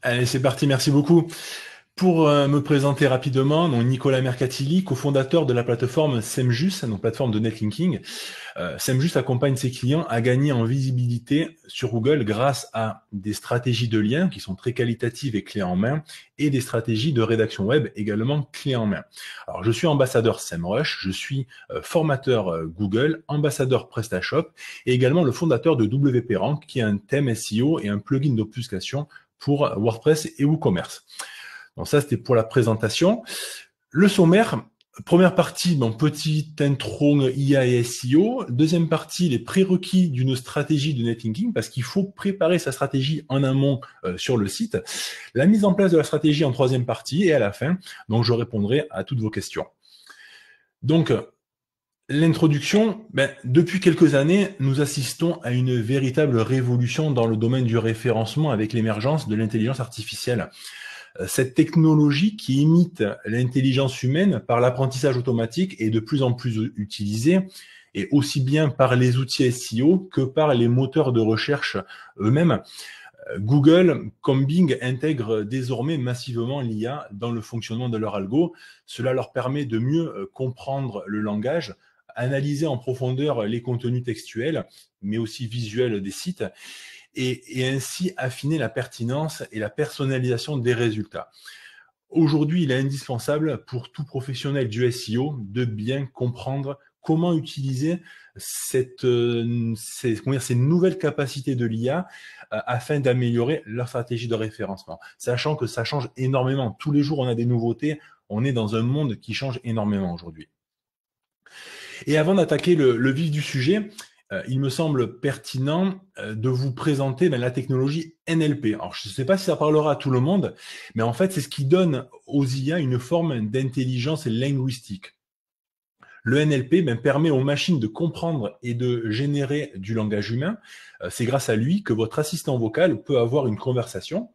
Allez, c'est parti, merci beaucoup. Pour me présenter rapidement, donc Nicolas Mercatilli, cofondateur de la plateforme Semjus, donc plateforme de netlinking. Semjus accompagne ses clients à gagner en visibilité sur Google grâce à des stratégies de liens qui sont très qualitatives et clés en main, et des stratégies de rédaction web également clés en main. Alors, je suis ambassadeur Semrush, je suis formateur Google, ambassadeur PrestaShop, et également le fondateur de WP Rank, qui est un thème SEO et un plugin d'obfuscation pour WordPress et WooCommerce. Donc ça, c'était pour la présentation. Le sommaire, première partie, petite intro IA et SEO. Deuxième partie, les prérequis d'une stratégie de netlinking, parce qu'il faut préparer sa stratégie en amont sur le site. La mise en place de la stratégie en troisième partie, et à la fin, donc je répondrai à toutes vos questions. Donc, l'introduction, depuis quelques années, nous assistons à une véritable révolution dans le domaine du référencement avec l'émergence de l'intelligence artificielle. Cette technologie qui imite l'intelligence humaine par l'apprentissage automatique est de plus en plus utilisée, et aussi bien par les outils SEO que par les moteurs de recherche eux-mêmes. Google, comme Bing, intègre désormais massivement l'IA dans le fonctionnement de leur algo. Cela leur permet de mieux comprendre le langage, analyser en profondeur les contenus textuels, mais aussi visuels des sites, et ainsi affiner la pertinence et la personnalisation des résultats. Aujourd'hui, il est indispensable pour tout professionnel du SEO de bien comprendre comment utiliser ces nouvelles capacités de l'IA afin d'améliorer leur stratégie de référencement, sachant que ça change énormément. Tous les jours, on a des nouveautés. On est dans un monde qui change énormément aujourd'hui. Et avant d'attaquer le vif du sujet, il me semble pertinent de vous présenter la technologie NLP. Alors, je ne sais pas si ça parlera à tout le monde, mais en fait, c'est ce qui donne aux IA une forme d'intelligence linguistique. Le NLP permet aux machines de comprendre et de générer du langage humain. C'est grâce à lui que votre assistant vocal peut avoir une conversation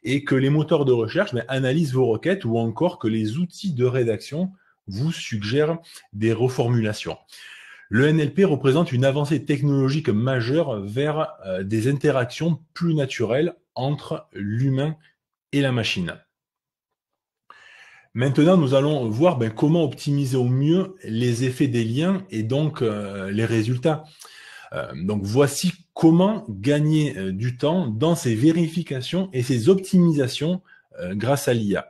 et que les moteurs de recherche analysent vos requêtes, ou encore que les outils de rédaction vous suggèrent des reformulations. Le NLP représente une avancée technologique majeure vers des interactions plus naturelles entre l'humain et la machine. Maintenant, nous allons voir comment optimiser au mieux les effets des liens et donc les résultats. Donc voici comment gagner du temps dans ces vérifications et ces optimisations grâce à l'IA.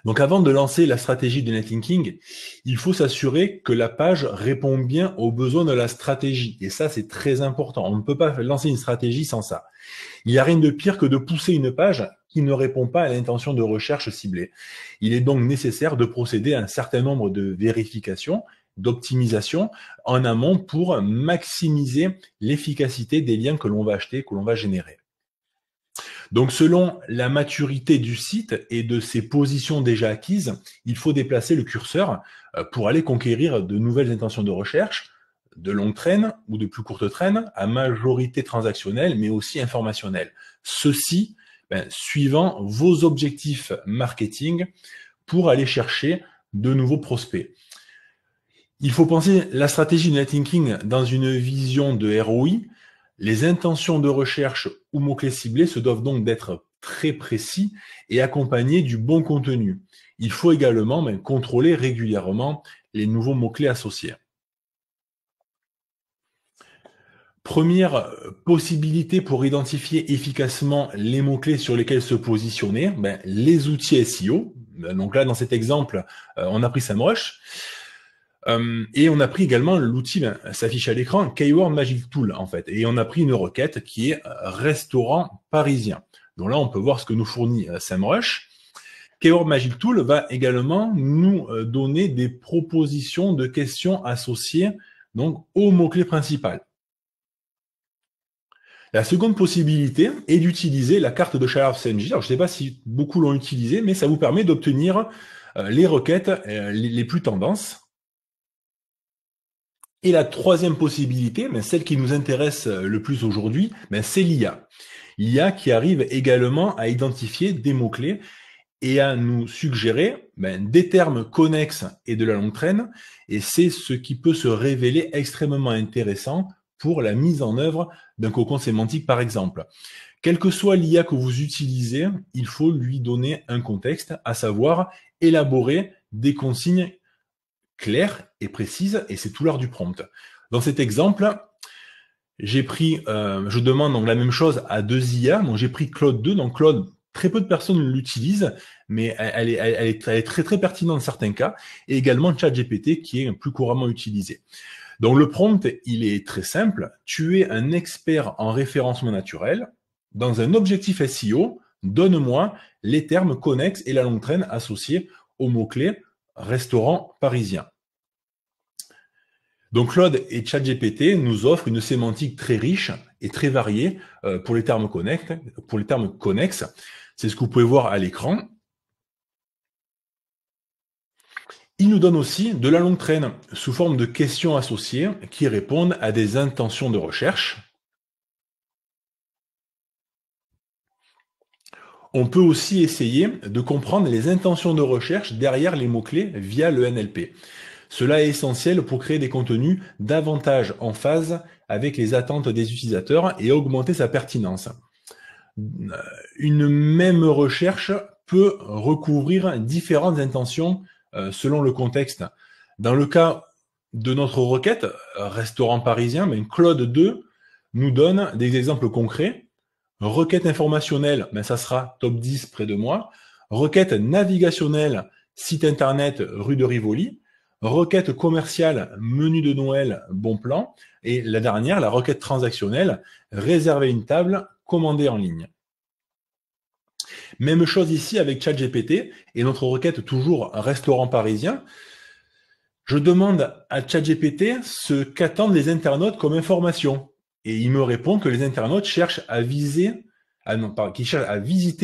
Donc avant de lancer la stratégie de netlinking, il faut s'assurer que la page répond bien aux besoins de la stratégie. Et ça, c'est très important. On ne peut pas lancer une stratégie sans ça. Il n'y a rien de pire que de pousser une page qui ne répond pas à l'intention de recherche ciblée. Il est donc nécessaire de procéder à un certain nombre de vérifications, d'optimisation en amont pour maximiser l'efficacité des liens que l'on va acheter, que l'on va générer. Donc, selon la maturité du site et de ses positions déjà acquises, il faut déplacer le curseur pour aller conquérir de nouvelles intentions de recherche, de longue traîne ou de plus courte traîne, à majorité transactionnelle, mais aussi informationnelle. Ceci, suivant vos objectifs marketing pour aller chercher de nouveaux prospects. Il faut penser la stratégie de netlinking dans une vision de ROI. Les intentions de recherche ou mots-clés ciblés se doivent donc d'être très précis et accompagnés du bon contenu. Il faut également contrôler régulièrement les nouveaux mots-clés associés. Première possibilité pour identifier efficacement les mots-clés sur lesquels se positionner, les outils SEO. Donc là, dans cet exemple, on a pris Semrush. Et on a pris également l'outil, s'affiche à l'écran, Keyword Magic Tool, en fait. Et on a pris une requête qui est restaurant parisien. Donc là, on peut voir ce que nous fournit Semrush. Keyword Magic Tool va également nous donner des propositions de questions associées donc au mot-clé principal. La seconde possibilité est d'utiliser la carte de Charles-CNJ. Alors, je ne sais pas si beaucoup l'ont utilisé, mais ça vous permet d'obtenir les requêtes les plus tendances. Et la troisième possibilité, celle qui nous intéresse le plus aujourd'hui, c'est l'IA. L'IA qui arrive également à identifier des mots-clés et à nous suggérer des termes connexes et de la longue traîne, et c'est ce qui peut se révéler extrêmement intéressant pour la mise en œuvre d'un cocon sémantique, par exemple. Quel que soit l'IA que vous utilisez, il faut lui donner un contexte, à savoir élaborer des consignes claires et précises, et c'est tout l'art du prompt. Dans cet exemple, je demande donc la même chose à deux IA. Donc j'ai pris Claude 2. Donc Claude, très peu de personnes l'utilisent, mais elle est très très pertinente dans certains cas. Et également ChatGPT qui est plus couramment utilisé. Donc le prompt, il est très simple. Tu es un expert en référencement naturel. Dans un objectif SEO, donne-moi les termes connexes et la longue traîne associés au mot-clé restaurant parisien. Donc Claude et ChatGPT nous offrent une sémantique très riche et très variée pour les termes connexes. C'est ce que vous pouvez voir à l'écran. Il nous donne aussi de la longue traîne sous forme de questions associées qui répondent à des intentions de recherche. On peut aussi essayer de comprendre les intentions de recherche derrière les mots-clés via le NLP. Cela est essentiel pour créer des contenus davantage en phase avec les attentes des utilisateurs et augmenter sa pertinence. Une même recherche peut recouvrir différentes intentions selon le contexte. Dans le cas de notre requête, restaurant parisien, Claude 2 nous donne des exemples concrets. Requête informationnelle, ça sera top 10 près de moi. Requête navigationnelle, site internet rue de Rivoli. Requête commerciale, menu de Noël, bon plan. Et la dernière, la requête transactionnelle, réserver une table, commander en ligne. Même chose ici avec ChatGPT et notre requête toujours restaurant parisien. Je demande à ChatGPT ce qu'attendent les internautes comme information. Et il me répond que les internautes cherchent à visiter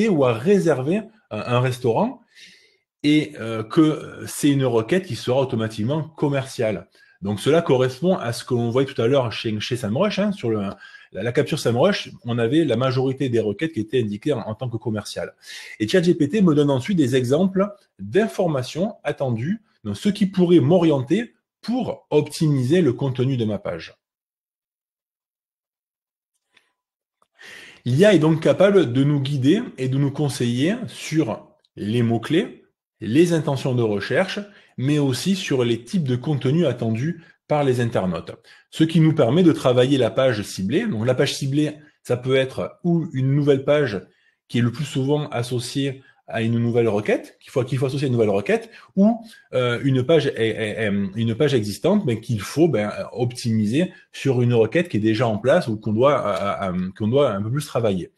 ou à réserver un restaurant et que c'est une requête qui sera automatiquement commerciale. Donc cela correspond à ce que l'on voyait tout à l'heure chez SEMrush. Sur la capture SEMrush, on avait la majorité des requêtes qui étaient indiquées en tant que commerciales. Et ChatGPT me donne ensuite des exemples d'informations attendues, donc ce qui pourrait m'orienter pour optimiser le contenu de ma page. L'IA est donc capable de nous guider et de nous conseiller sur les mots-clés, les intentions de recherche, mais aussi sur les types de contenus attendus par les internautes. Ce qui nous permet de travailler la page ciblée. Donc la page ciblée, ça peut être ou une nouvelle page qui est le plus souvent associée à une nouvelle requête, qu'il faut associer à une nouvelle requête, ou une page existante, mais qu'il faut optimiser sur une requête qui est déjà en place ou qu'on doit un peu plus travailler.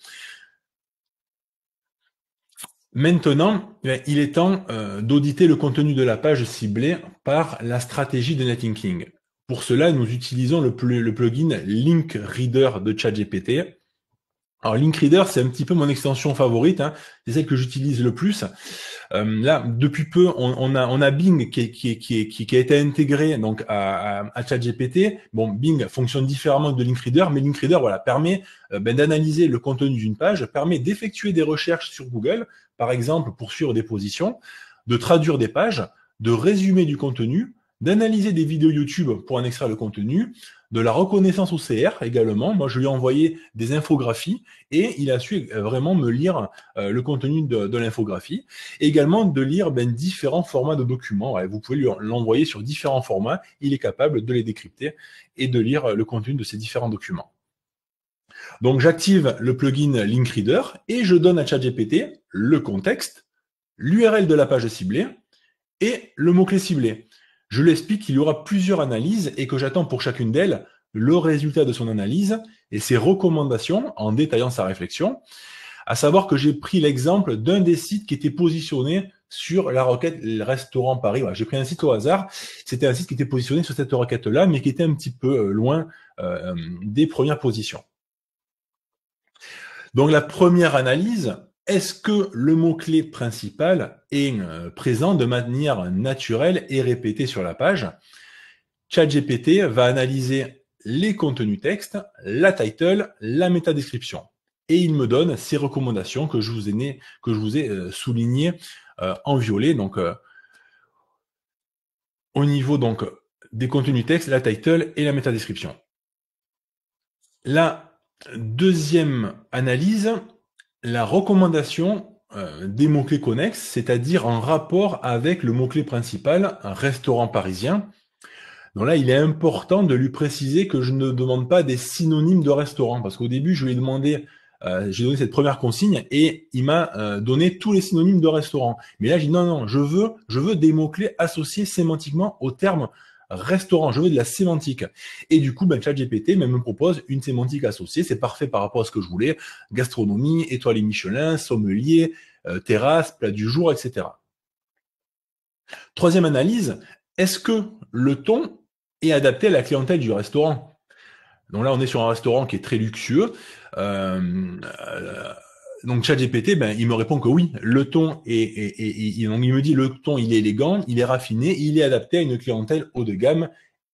Maintenant, il est temps d'auditer le contenu de la page ciblée par la stratégie de netlinking. Pour cela, nous utilisons le plugin Link Reader de ChatGPT. Alors, Link Reader, c'est un petit peu mon extension favorite, c'est celle que j'utilise le plus. Là, depuis peu, on a Bing qui a été intégré donc à ChatGPT. Bon, Bing fonctionne différemment de Link Reader, mais Link Reader permet d'analyser le contenu d'une page, permet d'effectuer des recherches sur Google, par exemple pour suivre des positions, de traduire des pages, de résumer du contenu, d'analyser des vidéos YouTube pour en extraire le contenu, de la reconnaissance OCR également. Moi, je lui ai envoyé des infographies et il a su vraiment me lire le contenu de l'infographie. Également de lire différents formats de documents. Ouais, vous pouvez lui l'envoyer sur différents formats. Il est capable de les décrypter et de lire le contenu de ces différents documents. Donc, j'active le plugin Link Reader et je donne à ChatGPT le contexte, l'URL de la page ciblée et le mot-clé ciblé. Je lui explique qu'il y aura plusieurs analyses et que j'attends pour chacune d'elles le résultat de son analyse et ses recommandations en détaillant sa réflexion. À savoir que j'ai pris l'exemple d'un des sites qui était positionné sur la requête Restaurant Paris. Voilà, j'ai pris un site au hasard. C'était un site qui était positionné sur cette requête-là, mais qui était un petit peu loin des premières positions. Donc la première analyse, est-ce que le mot-clé principal est présent de manière naturelle et répétée sur la page? ChatGPT va analyser les contenus texte, la title, la métadescription. Et il me donne ces recommandations que je vous ai soulignées en violet. Donc, au niveau des contenus texte, la title et la métadescription. Là, Deuxième analyse, la recommandation des mots-clés connexes, c'est-à-dire en rapport avec le mot-clé principal, un restaurant parisien. Donc là, il est important de lui préciser que je ne demande pas des synonymes de restaurant, parce qu'au début, je lui ai demandé, j'ai donné cette première consigne et il m'a donné tous les synonymes de restaurant. Mais là, j'ai dit non, je veux des mots-clés associés sémantiquement au terme restaurant. Je veux de la sémantique. Et du coup, ChatGPT me propose une sémantique associée. C'est parfait par rapport à ce que je voulais. Gastronomie, étoilé Michelin, sommelier, terrasse, plat du jour, etc. Troisième analyse, est-ce que le ton est adapté à la clientèle du restaurant? Donc là, on est sur un restaurant qui est très luxueux. Donc ChatGPT, il me répond que oui, le ton donc il me dit le ton, il est élégant, il est raffiné, il est adapté à une clientèle haut de gamme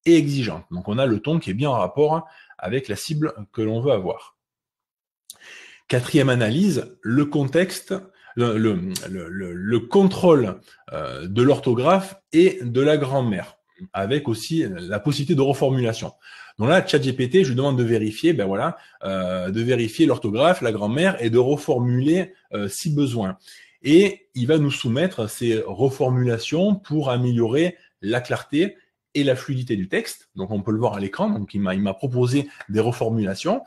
et exigeante. Donc on a le ton qui est bien en rapport avec la cible que l'on veut avoir. Quatrième analyse, le contexte, le contrôle de l'orthographe et de la grammaire, avec aussi la possibilité de reformulation. Donc là, ChatGPT, je lui demande de vérifier, de vérifier l'orthographe, la grammaire et de reformuler si besoin. Et il va nous soumettre ces reformulations pour améliorer la clarté et la fluidité du texte. Donc on peut le voir à l'écran. Donc il m'a proposé des reformulations.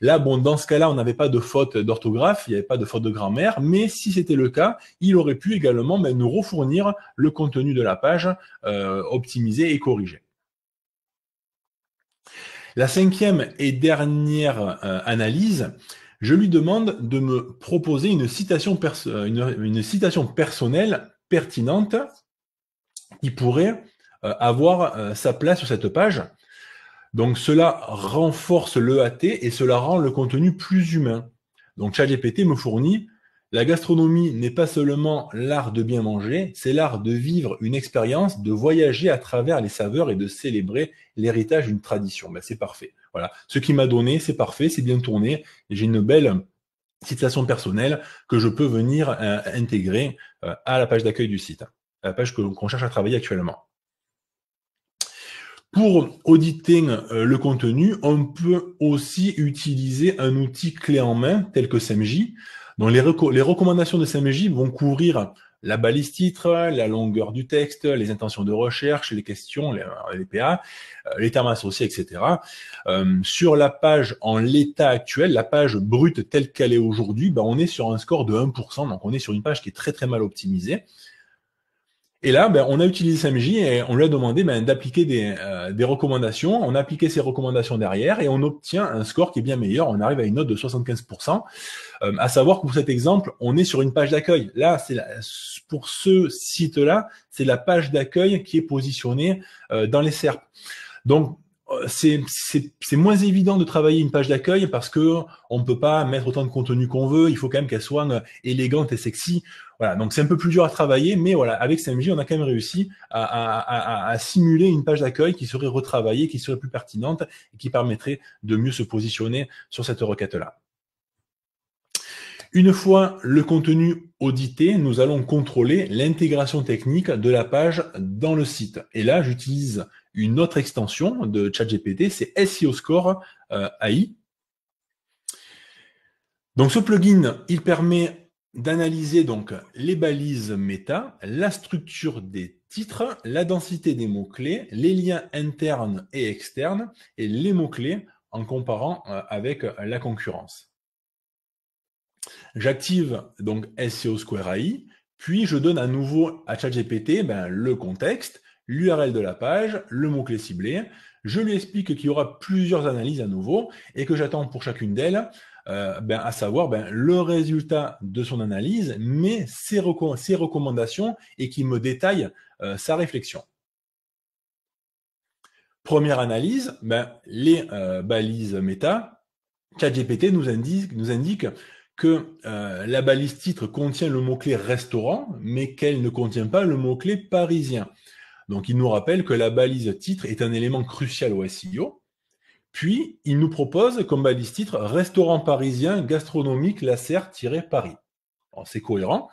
Là, dans ce cas-là, on n'avait pas de faute d'orthographe, il n'y avait pas de faute de grammaire, mais si c'était le cas, il aurait pu également nous refournir le contenu de la page optimisé et corrigé. La cinquième et dernière analyse, je lui demande de me proposer une citation personnelle pertinente qui pourrait avoir sa place sur cette page. Donc cela renforce l'EAT et cela rend le contenu plus humain. Donc ChatGPT me fournit: la gastronomie n'est pas seulement l'art de bien manger, c'est l'art de vivre une expérience, de voyager à travers les saveurs et de célébrer l'héritage d'une tradition. C'est parfait. Voilà. Ce qu'il m'a donné, c'est parfait, c'est bien tourné. J'ai une belle citation personnelle que je peux venir intégrer à la page d'accueil du site, à la page qu'on cherche à travailler actuellement. Pour auditer le contenu, on peut aussi utiliser un outil clé en main tel que SEMJ. Donc les recommandations de SEMJ vont couvrir la balise titre, la longueur du texte, les intentions de recherche, les questions, les PA, les termes associés, etc. Sur la page en l'état actuel, la page brute telle qu'elle est aujourd'hui, on est sur un score de 1%, donc on est sur une page qui est très très mal optimisée. Et là, on a utilisé SEMJ et on lui a demandé d'appliquer des recommandations. On a appliqué ces recommandations derrière et on obtient un score qui est bien meilleur. On arrive à une note de 75%. À savoir que pour cet exemple, on est sur une page d'accueil. Là, pour ce site-là, c'est la page d'accueil qui est positionnée dans les SERP. Donc, c'est moins évident de travailler une page d'accueil parce que on ne peut pas mettre autant de contenu qu'on veut. Il faut quand même qu'elle soit élégante et sexy. Voilà, donc c'est un peu plus dur à travailler, mais voilà, avec SEMJ, on a quand même réussi à simuler une page d'accueil qui serait retravaillée, qui serait plus pertinente et qui permettrait de mieux se positionner sur cette requête-là. Une fois le contenu audité, nous allons contrôler l'intégration technique de la page dans le site. Et là, j'utilise une autre extension de ChatGPT, c'est SEO Score AI. Donc ce plugin, il permet d'analyser donc les balises méta, la structure des titres, la densité des mots-clés, les liens internes et externes et les mots-clés en comparant avec la concurrence. J'active donc SEO Score AI, puis je donne à nouveau à ChatGPT le contexte, l'URL de la page, le mot-clé ciblé. Je lui explique qu'il y aura plusieurs analyses à nouveau et que j'attends pour chacune d'elles à savoir le résultat de son analyse, mais ses recommandations et qui me détaille sa réflexion. Première analyse, les balises méta. ChatGPT nous indique que la balise titre contient le mot-clé restaurant, mais qu'elle ne contient pas le mot-clé parisien. Donc, il nous rappelle que la balise titre est un élément crucial au SEO. Puis, il nous propose comme balise titre restaurant parisien gastronomique Lasserre-Paris. C'est cohérent.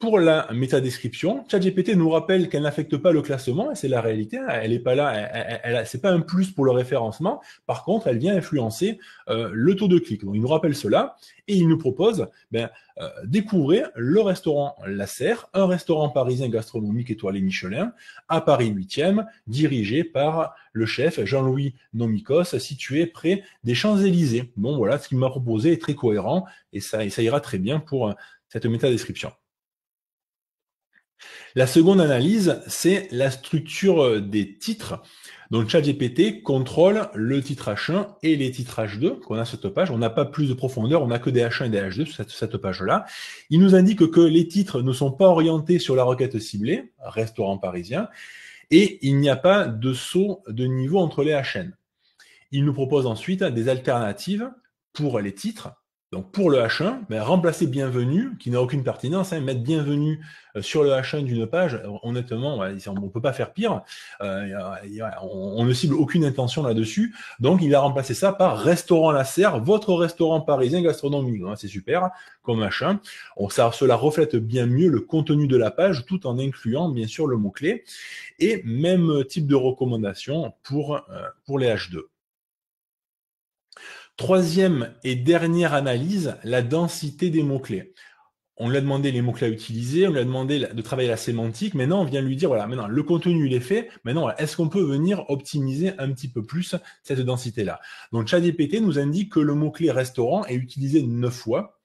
pour la métadescription, ChatGPT nous rappelle qu'elle n'affecte pas le classement, et c'est la réalité, hein, elle n'est pas là, c'est pas un plus pour le référencement, par contre, elle vient influencer le taux de clic. Donc, il nous rappelle cela, et il nous propose, découvrez le restaurant La Serre, un restaurant parisien gastronomique étoilé Michelin, à Paris 8e, dirigé par le chef Jean-Louis Nomikos, situé près des Champs-Élysées. Bon, voilà, ce qu'il m'a proposé est très cohérent, et ça ira très bien pour cette métadescription. La seconde analyse, c'est la structure des titres. Donc ChatGPT contrôle le titre H1 et les titres H2 qu'on a sur cette page. On n'a pas plus de profondeur, on n'a que des H1 et des H2 sur cette page-là. Il nous indique que les titres ne sont pas orientés sur la requête ciblée, restaurant parisien, et il n'y a pas de saut de niveau entre les HN. Il nous propose ensuite des alternatives pour les titres. Donc pour le H1, remplacer bienvenue, qui n'a aucune pertinence, mettre bienvenue sur le H1 d'une page, honnêtement, on ne peut pas faire pire, on ne cible aucune intention là-dessus, donc il a remplacé ça par restaurant La Serre, votre restaurant parisien gastronomique, c'est super, comme H1, cela reflète bien mieux le contenu de la page, tout en incluant bien sûr le mot-clé, et même type de recommandation pour les H2. Troisième et dernière analyse, la densité des mots-clés. On lui a demandé les mots-clés à utiliser, on lui a demandé de travailler la sémantique. Maintenant, on vient lui dire, voilà, maintenant, le contenu, il est fait. Maintenant, est-ce qu'on peut venir optimiser un petit peu plus cette densité-là? Donc, ChatGPT nous indique que le mot-clé restaurant est utilisé 9 fois,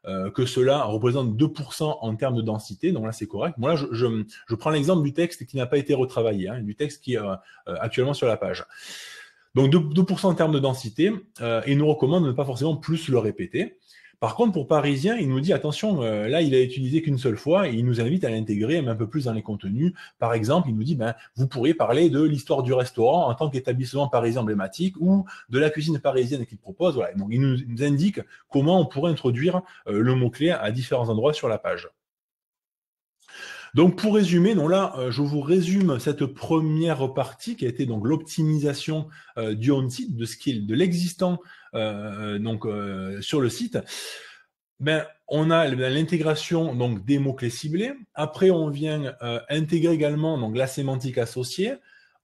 que cela représente 2% en termes de densité. Donc là, c'est correct. Moi, je prends l'exemple du texte qui n'a pas été retravaillé, du texte qui est actuellement sur la page. Donc 2% en termes de densité, et il nous recommande de ne pas forcément plus le répéter. Par contre, pour Parisien, il nous dit, attention, là, il a utilisé qu'une seule fois, et il nous invite à l'intégrer un peu plus dans les contenus. Par exemple, il nous dit, vous pourriez parler de l'histoire du restaurant en tant qu'établissement parisien emblématique, ou de la cuisine parisienne qu'il propose. Voilà. Donc, il nous indique comment on pourrait introduire le mot-clé à différents endroits sur la page. Donc pour résumer, donc là, je vous résume cette première partie qui a été donc l'optimisation du on-site, de l'existant sur le site. On a l'intégration donc des mots-clés ciblés. Après, on vient intégrer également donc la sémantique associée.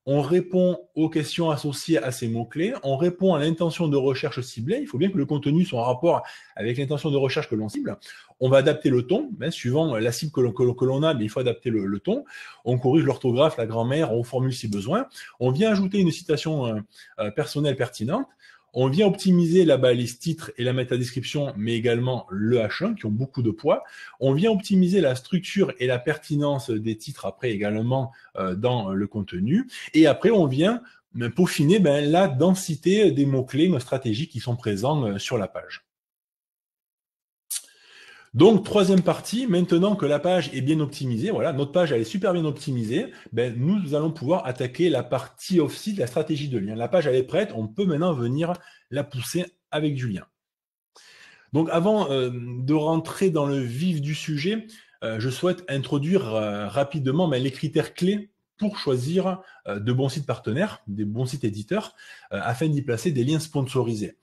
On répond aux questions associées à ces mots-clés, on répond à l'intention de recherche ciblée, il faut bien que le contenu soit en rapport avec l'intention de recherche que l'on cible. On va adapter le ton, suivant la cible que l'on a, il faut adapter le ton. On corrige l'orthographe, la grammaire, on formule si besoin. On vient ajouter une citation personnelle pertinente. On vient optimiser la balise titre et la métadescription, mais également le H1 qui ont beaucoup de poids. On vient optimiser la structure et la pertinence des titres après également dans le contenu. Et après, on vient peaufiner la densité des mots-clés stratégiques qui sont présents sur la page. Donc, troisième partie, maintenant que la page est bien optimisée, voilà, notre page elle est super bien optimisée, nous allons pouvoir attaquer la partie off-site, la stratégie de lien. La page elle est prête, on peut maintenant venir la pousser avec du lien. Donc, avant de rentrer dans le vif du sujet, je souhaite introduire rapidement les critères clés pour choisir de bons sites partenaires, des bons sites éditeurs, afin d'y placer des liens sponsorisés.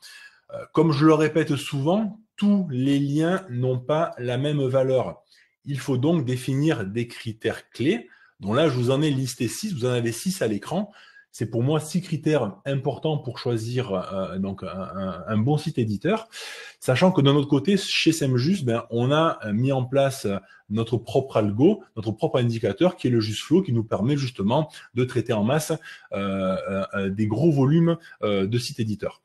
Comme je le répète souvent, tous les liens n'ont pas la même valeur. Il faut donc définir des critères clés, dont là, je vous en ai listé 6, vous en avez 6 à l'écran. C'est pour moi 6 critères importants pour choisir un bon site éditeur, sachant que de notre côté, chez SEMJust, on a mis en place notre propre algo, notre propre indicateur qui est le JustFlow, qui nous permet justement de traiter en masse des gros volumes de sites éditeurs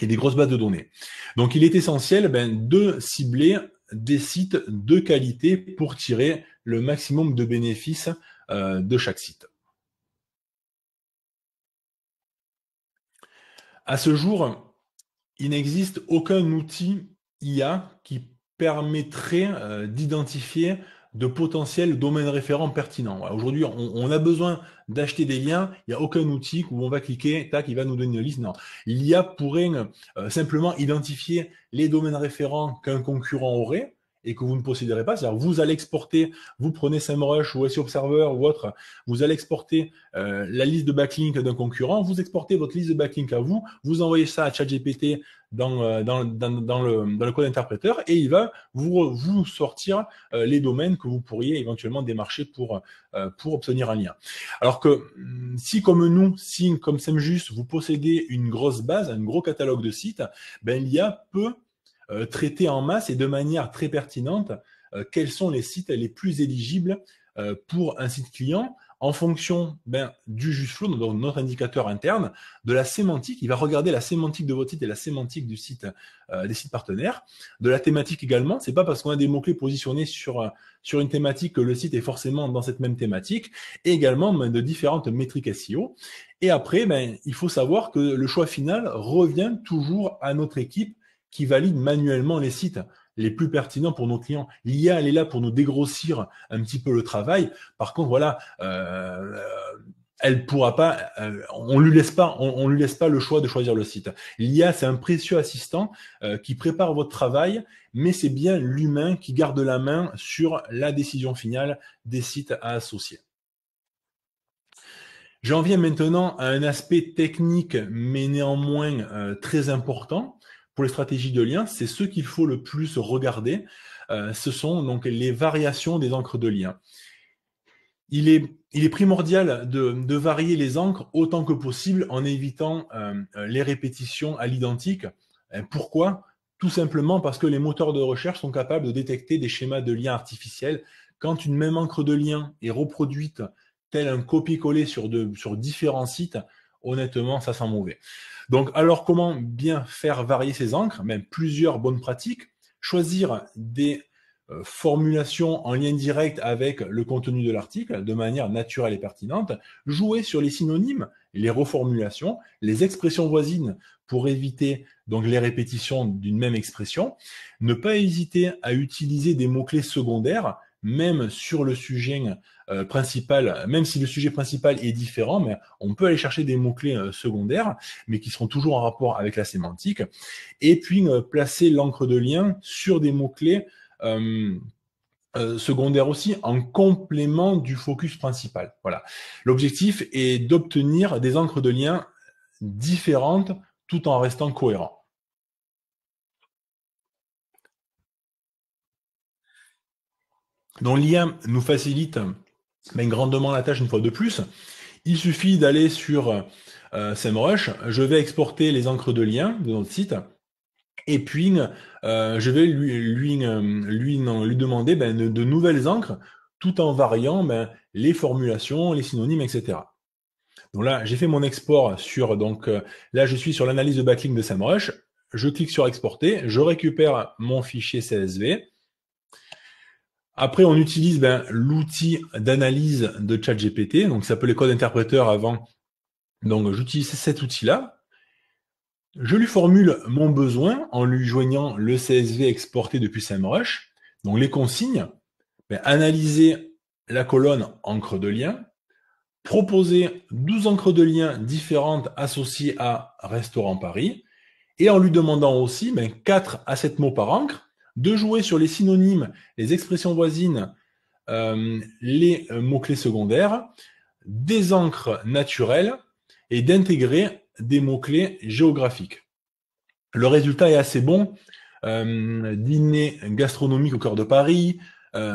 et des grosses bases de données. Donc, il est essentiel de cibler des sites de qualité pour tirer le maximum de bénéfices de chaque site. À ce jour, il n'existe aucun outil IA qui permettrait d'identifier de potentiels domaines référents pertinents. Voilà. Aujourd'hui, on a besoin d'acheter des liens, il n'y a aucun outil où on va cliquer, tac, il va nous donner une liste. Non, l'IA pourrait simplement identifier les domaines référents qu'un concurrent aurait, et que vous ne posséderez pas. C'est-à-dire vous allez exporter, vous prenez SEMrush ou SEO Observer ou autre, vous allez exporter la liste de backlinks d'un concurrent, vous exportez votre liste de backlinks à vous, vous envoyez ça à ChatGPT dans le code interpréteur et il va vous sortir les domaines que vous pourriez éventuellement démarcher pour obtenir un lien. Alors que si comme nous, si comme SEMJUS, vous possédez une grosse base, un gros catalogue de sites, ben, l'IA peut traiter en masse et de manière très pertinente quels sont les sites les plus éligibles pour un site client en fonction du JUSFlow, donc notre indicateur interne, de la sémantique. Il va regarder la sémantique de votre site et la sémantique du site, des sites partenaires, de la thématique également. C'est pas parce qu'on a des mots-clés positionnés sur une thématique que le site est forcément dans cette même thématique, et également de différentes métriques SEO. Et après, il faut savoir que le choix final revient toujours à notre équipe qui valide manuellement les sites les plus pertinents pour nos clients. L'IA, elle est là pour nous dégrossir un petit peu le travail. Par contre, voilà, elle pourra pas, on lui laisse pas le choix de choisir le site. L'IA, c'est un précieux assistant qui prépare votre travail, mais c'est bien l'humain qui garde la main sur la décision finale des sites à associer. J'en viens maintenant à un aspect technique, mais néanmoins très important. Pour les stratégies de lien, c'est ce qu'il faut le plus regarder. Ce sont donc les variations des encres de lien. Il est primordial de varier les encres autant que possible en évitant les répétitions à l'identique. Pourquoi ? Tout simplement parce que les moteurs de recherche sont capables de détecter des schémas de lien artificiels. Quand une même encre de lien est reproduite tel un copier-coller sur différents sites, honnêtement, ça sent mauvais. Donc, alors, comment bien faire varier ces encres ? Plusieurs bonnes pratiques. Choisir des formulations en lien direct avec le contenu de l'article de manière naturelle et pertinente. Jouer sur les synonymes, les reformulations, les expressions voisines pour éviter donc les répétitions d'une même expression. Ne pas hésiter à utiliser des mots-clés secondaires, même sur le sujet principal, même si le sujet principal est différent, mais on peut aller chercher des mots-clés secondaires, mais qui seront toujours en rapport avec la sémantique. Et puis, placer l'encre de lien sur des mots-clés secondaires aussi, en complément du focus principal. Voilà. L'objectif est d'obtenir des encres de lien différentes tout en restant cohérent. Donc l'IA nous facilite grandement la tâche une fois de plus. Il suffit d'aller sur SEMrush, je vais exporter les encres de lien de notre site, et puis je vais lui demander de nouvelles encres, tout en variant les formulations, les synonymes, etc. Donc là, j'ai fait mon export sur, là je suis sur l'analyse de backlink de SEMrush, je clique sur exporter, je récupère mon fichier CSV. Après, on utilise l'outil d'analyse de ChatGPT, donc ça s'appelait code interpréteur avant. Donc j'utilise cet outil-là. Je lui formule mon besoin en lui joignant le CSV exporté depuis SEMrush. Donc les consignes, analyser la colonne encre de lien, proposer 12 encres de lien différentes associées à Restaurant Paris, et en lui demandant aussi 4 à 7 mots par encre, de jouer sur les synonymes, les expressions voisines, les mots-clés secondaires, des encres naturelles et d'intégrer des mots-clés géographiques. Le résultat est assez bon. Dîner gastronomique au cœur de Paris,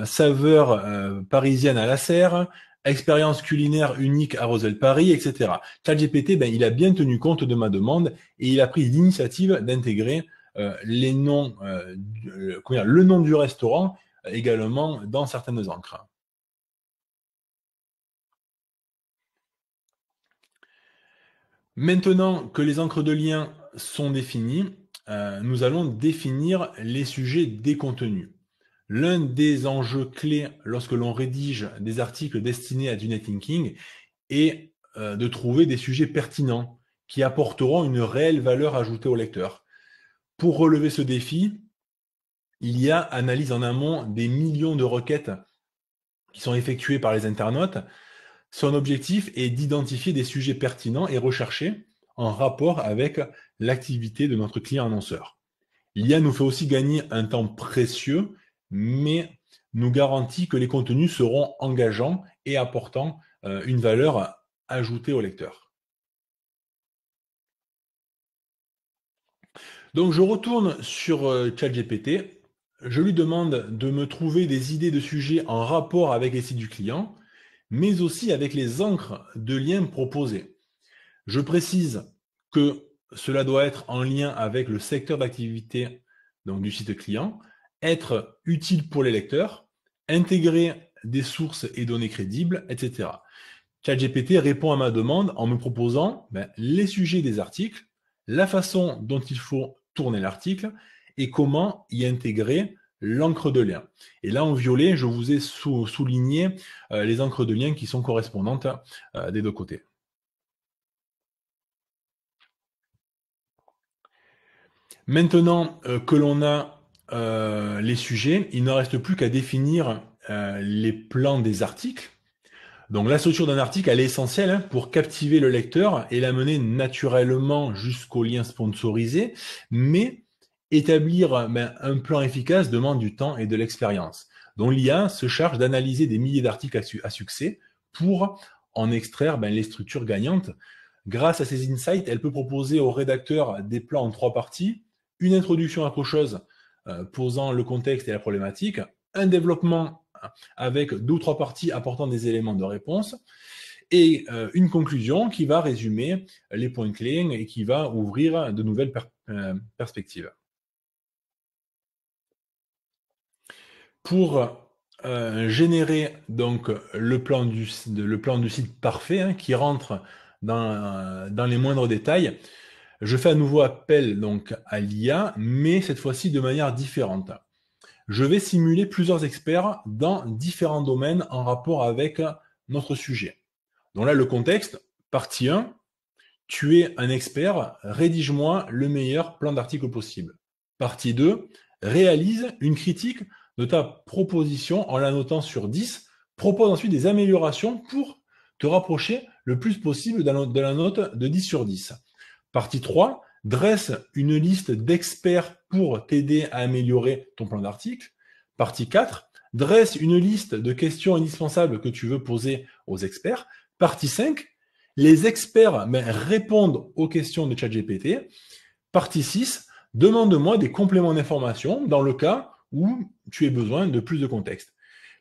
saveur parisienne à la serre, expérience culinaire unique à Roselle Paris, etc. ChatGPT, il a bien tenu compte de ma demande et il a pris l'initiative d'intégrer les noms, le nom du restaurant également dans certaines encres. Maintenant que les encres de lien sont définies, nous allons définir les sujets des contenus. L'un des enjeux clés lorsque l'on rédige des articles destinés à du netlinking est de trouver des sujets pertinents qui apporteront une réelle valeur ajoutée au lecteur. Pour relever ce défi, il y a analyse en amont des millions de requêtes qui sont effectuées par les internautes. Son objectif est d'identifier des sujets pertinents et recherchés en rapport avec l'activité de notre client annonceur. L'IA nous fait aussi gagner un temps précieux mais nous garantit que les contenus seront engageants et apportant une valeur ajoutée au lecteur. Donc je retourne sur ChatGPT, je lui demande de me trouver des idées de sujets en rapport avec les sites du client, mais aussi avec les encres de liens proposés. Je précise que cela doit être en lien avec le secteur d'activité du site client, être utile pour les lecteurs, intégrer des sources et données crédibles, etc. ChatGPT répond à ma demande en me proposant les sujets des articles, la façon dont il faut tourner l'article et comment y intégrer l'encre de lien. Et là, en violet, je vous ai souligné les encres de lien qui sont correspondantes des deux côtés. Maintenant que l'on a les sujets, il ne reste plus qu'à définir les plans des articles. Donc la structure d'un article, elle est essentielle pour captiver le lecteur et l'amener naturellement jusqu'au lien sponsorisé, mais établir un plan efficace demande du temps et de l'expérience. Donc l'IA se charge d'analyser des milliers d'articles à succès pour en extraire les structures gagnantes. Grâce à ces insights, elle peut proposer au rédacteur des plans en 3 parties, une introduction accrocheuse posant le contexte et la problématique, un développement avec 2 ou 3 parties apportant des éléments de réponse, et une conclusion qui va résumer les points clés et qui va ouvrir de nouvelles perspectives. Pour générer donc le plan du site parfait qui rentre dans les moindres détails, je fais à nouveau appel donc à l'IA, mais cette fois-ci de manière différente. Je vais simuler plusieurs experts dans différents domaines en rapport avec notre sujet. Donc là, le contexte, partie 1, tu es un expert, rédige-moi le meilleur plan d'article possible. Partie 2, réalise une critique de ta proposition en la notant sur 10, propose ensuite des améliorations pour te rapprocher le plus possible de la note de 10 sur 10. Partie 3, dresse une liste d'experts pour t'aider à améliorer ton plan d'article. Partie 4, dresse une liste de questions indispensables que tu veux poser aux experts. Partie 5, les experts répondent aux questions de ChatGPT. Partie 6, demande-moi des compléments d'information dans le cas où tu aies besoin de plus de contexte.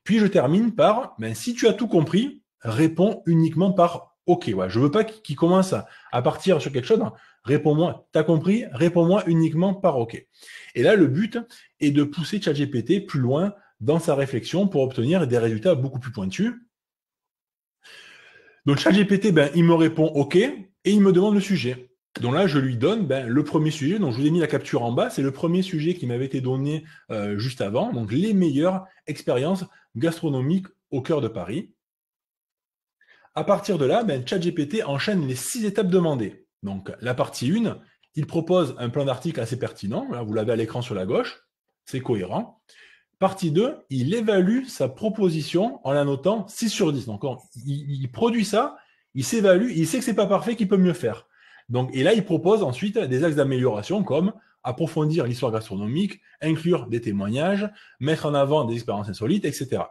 Puis je termine par, si tu as tout compris, réponds uniquement par OK. Ouais, je veux pas qu'il commence à partir sur quelque chose. Réponds-moi, t'as compris, réponds-moi uniquement par OK. Et là, le but est de pousser ChatGPT plus loin dans sa réflexion pour obtenir des résultats beaucoup plus pointus. Donc ChatGPT, il me répond OK et il me demande le sujet. Donc là, je lui donne le premier sujet. Donc je vous ai mis la capture en bas. C'est le premier sujet qui m'avait été donné juste avant. Donc les meilleures expériences gastronomiques au cœur de Paris. À partir de là, ChatGPT enchaîne les 6 étapes demandées. Donc la partie 1, il propose un plan d'article assez pertinent. Là, vous l'avez à l'écran sur la gauche. C'est cohérent. Partie 2, il évalue sa proposition en la notant 6 sur 10. Donc il produit ça, il s'évalue, il sait que c'est pas parfait, qu'il peut mieux faire. Donc, et là, il propose ensuite des axes d'amélioration comme approfondir l'histoire gastronomique, inclure des témoignages, mettre en avant des expériences insolites, etc.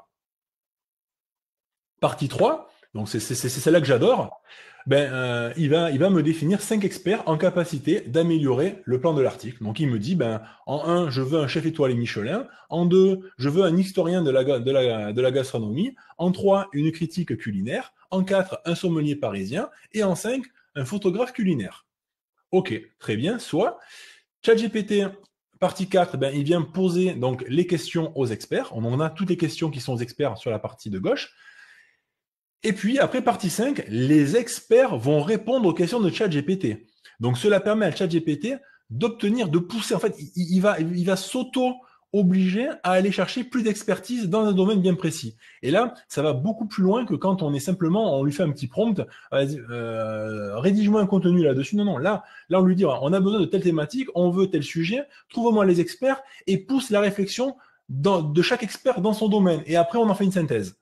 Partie 3, donc c'est celle-là que j'adore, il va me définir 5 experts en capacité d'améliorer le plan de l'article. Donc il me dit, en 1, je veux un chef étoilé Michelin, en 2, je veux un historien de la gastronomie, en 3, une critique culinaire, en 4, un sommelier parisien, et en 5, un photographe culinaire. Ok, très bien, soit ChatGPT, partie 4, il vient poser donc les questions aux experts. On en a toutes les questions qui sont aux experts sur la partie de gauche. Et puis, après partie 5, les experts vont répondre aux questions de ChatGPT. Donc, cela permet à ChatGPT d'obtenir, de pousser. En fait, il va s'auto-obliger à aller chercher plus d'expertise dans un domaine bien précis. Et là, ça va beaucoup plus loin que quand on est simplement, on lui fait un petit prompt, rédige-moi un contenu là-dessus. Non, là, on lui dit, on a besoin de telle thématique, on veut tel sujet, trouve-moi les experts et pousse la réflexion de chaque expert dans son domaine. Et après, on en fait une synthèse.